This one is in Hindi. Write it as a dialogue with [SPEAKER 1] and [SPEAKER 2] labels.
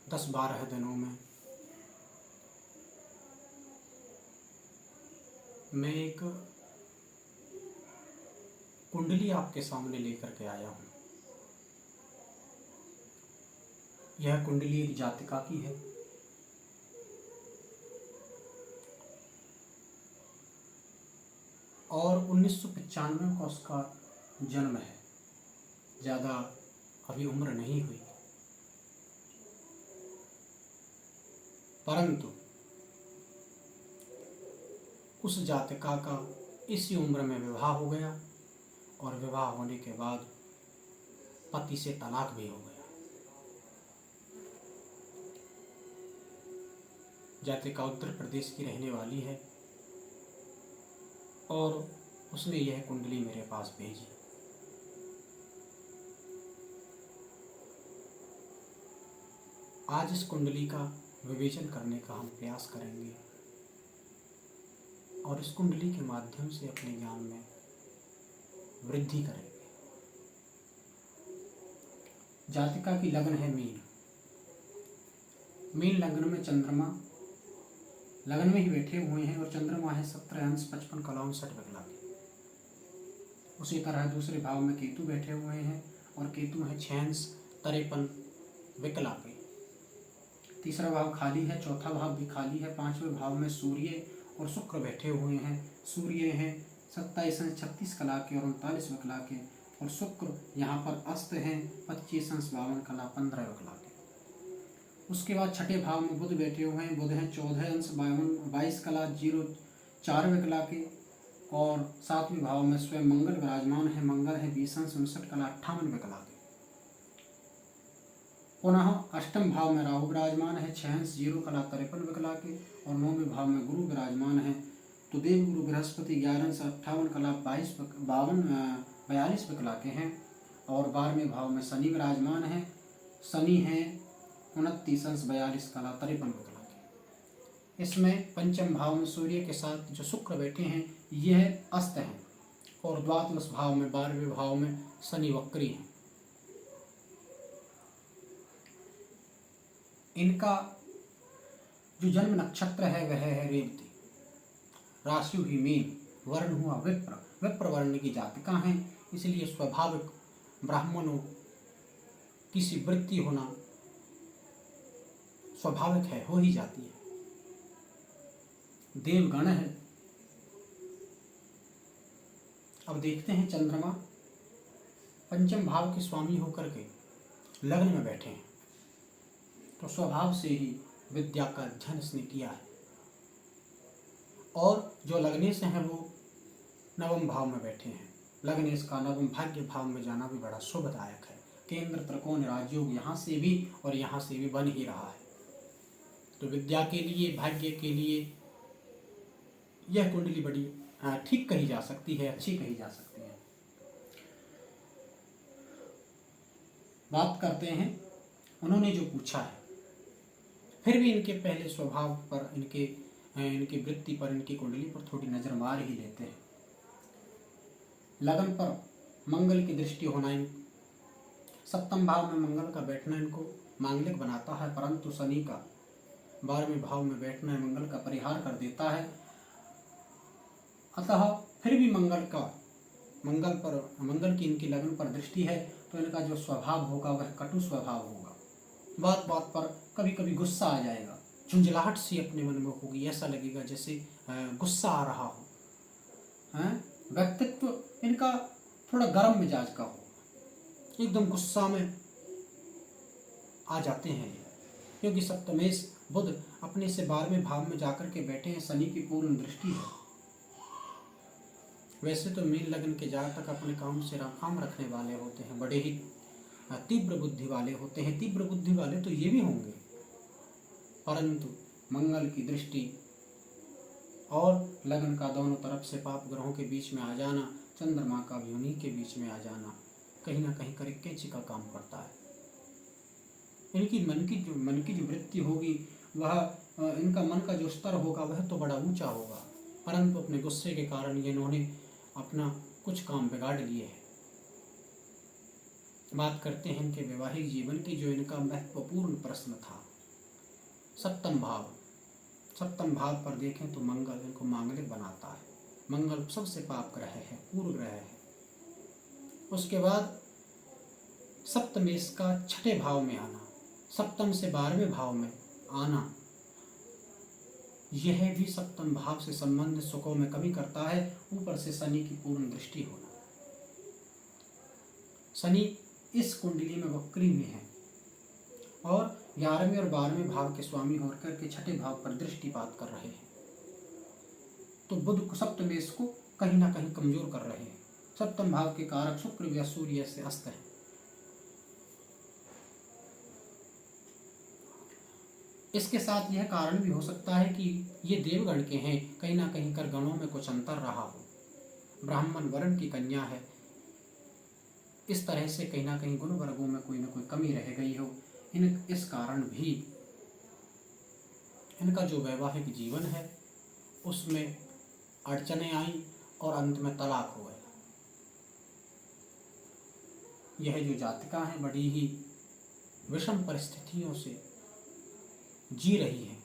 [SPEAKER 1] 10-12 दिनों में मैं एक कुंडली आपके सामने लेकर के आया हूँ। यह कुंडली एक जातिका की है। और 1995 का उसका जन्म है। ज़्यादा अभी उम्र नहीं हुई, परंतु उस जातिका का इसी उम्र में विवाह हो गया और विवाह होने के बाद पति से तलाक भी हो गया। जातिका उत्तर प्रदेश की रहने वाली है और उसने यह कुंडली मेरे पास भेजी। आज इस कुंडली का विवेचन करने का हम प्रयास करेंगे और इस कुंडली के माध्यम से अपने ज्ञान में वृद्धि करेंगे। जातिका की लग्न है मीन। मीन लग्न में चंद्रमा लग्न में ही बैठे हुए हैं और चंद्रमा है 17 अंश 55 कला 59 विकला के। उसी तरह दूसरे भाव में केतु बैठे हुए हैं और केतु है 6 अंश 53 विकला के। तीसरा भाव खाली है, चौथा भाव भी खाली है। 5वें भाव में सूर्य और शुक्र बैठे हुए हैं। सूर्य हैं 27 अंश 36 कला के और 39 विकला के और शुक्र यहाँ पर अस्त हैं 25 अंश 52 कला 15 विकला के। उसके बाद छठे भाव में बुध बैठे हुए हैं। बुध हैं 14 अंश 22 कला 04 विकला के और 7वें भाव में स्वयं मंगल विराजमान है। मंगल है 20 अंश 59 कला 58 विकला के। पुनः अष्टम भाव में राहु विराजमान है 6 अंश 0 कला 53 विकला के और 9वें भाव में गुरु विराजमान है। तो देव गुरु बृहस्पति 11 अंश 58 कला 42 विकला के हैं और 12वें भाव में शनि विराजमान है। शनि है 29 अंश 42 कला 53 विकला के। इसमें पंचम भाव में सूर्य के साथ जो शुक्र बैठे हैं यह अस्त हैं और द्वादश भाव में 12वें भाव में शनि वक्री हैं। इनका जो जन्म नक्षत्र है वह है रेवती। राशि हुई मीन, वर्ण हुआ विप्र वर्ण की जातिका हैं, इसलिए स्वाभाविक ब्राह्मणों किसी वृत्ति होना स्वाभाविक है, हो ही जाती है। देवगण है। अब देखते हैं चंद्रमा पंचम भाव के स्वामी होकर के लग्न में बैठे हैं तो स्वभाव से ही विद्या का अध्ययन इसने किया है और जो लग्नेश हैं वो नवम भाव में बैठे हैं। लग्नेश का नवम भाग्य भाव में जाना भी बड़ा शुभदायक है। केंद्र त्रिकोण राजयोग यहाँ से भी और यहाँ से भी बन ही रहा है। तो विद्या के लिए, भाग्य के लिए यह कुंडली बड़ी ठीक कही जा सकती है, अच्छी कही जा सकती है। बात करते हैं उन्होंने जो पूछा है, फिर भी इनके पहले स्वभाव पर, इनकी वृत्ति पर, इनकी कुंडली पर थोड़ी नजर मार ही लेते हैं। लगन पर मंगल की दृष्टि होना, सप्तम भाव में मंगल का बैठना इनको मांगलिक बनाता है, परंतु शनि का 12वें भाव में बैठना मंगल का परिहार कर देता है। अतः फिर भी मंगल की इनकी लगन पर दृष्टि है तो इनका जो स्वभाव होगा वह कटु स्वभाव होगा। बात बात पर कभी कभी गुस्सा आ जाएगा, झुंझलाहट सी अपने मन में होगी, ऐसा लगेगा जैसे गुस्सा आ रहा हो। व्यक्तित्व इनका थोड़ा गर्म मिजाज का हो, एकदम गुस्सा में आ जाते हैं क्योंकि सप्तमेश बुध अपने से 12वें भाव में जाकर के बैठे हैं। शनि की पूर्ण दृष्टि है। वैसे तो मीन लग्न के जातक अपने काम से काम रखने वाले होते हैं, बड़े ही तीव्र बुद्धि वाले होते हैं। तीव्र बुद्धि वाले तो ये भी होंगे, परंतु मंगल की दृष्टि और लगन का दोनों तरफ से पाप ग्रहों के बीच में आ जाना, चंद्रमा का भी उन्हीं के बीच में आ जाना, कहीं ना कहीं करिकेची का काम करता है। इनकी मन की जो वृत्ति होगी वह, इनका मन का जो स्तर होगा वह तो बड़ा ऊंचा होगा, परंतु अपने गुस्से के कारण ये इन्होंने अपना कुछ काम बिगाड़ लिए हैं। बात करते हैं इनके वैवाहिक जीवन की, जो इनका महत्वपूर्ण प्रश्न था। सप्तम भाव, सप्तम भाव पर देखें तो मंगल इनको मांगलिक बनाता है। मंगल सबसे पाप ग्रह है, पूर्व ग्रह है। उसके बाद सप्तमेश का छठे भाव में आना, सप्तम से 12वें भाव में आना, यह भी सप्तम भाव से संबंधित सुखों में कमी करता है। ऊपर से शनि की पूर्ण दृष्टि होना, शनि इस कुंडली में वक्री में है और 11वें और 12वें भाव के स्वामी होकर के छठे भाव पर दृष्टिपात कर रहे हैं, तो बुध को सप्तमेश को कहीं ना कहीं कमजोर कर रहे हैं। सप्तम भाव के कारक शुक्र या सूर्य से अस्त है। इसके साथ यह कारण भी हो सकता है कि ये देवगण के हैं, कहीं ना कहीं कर गणों में कुछ अंतर रहा हो, ब्राह्मण वर्ण की कन्या है, इस तरह से कहीं ना कहीं गुण वर्गों में कोई ना कोई कमी रह गई हो। इस कारण भी इनका जो वैवाहिक जीवन है उसमें अड़चने आई और अंत में तलाक हो गया। यह जो जातिका है बड़ी ही विषम परिस्थितियों से जी रही है।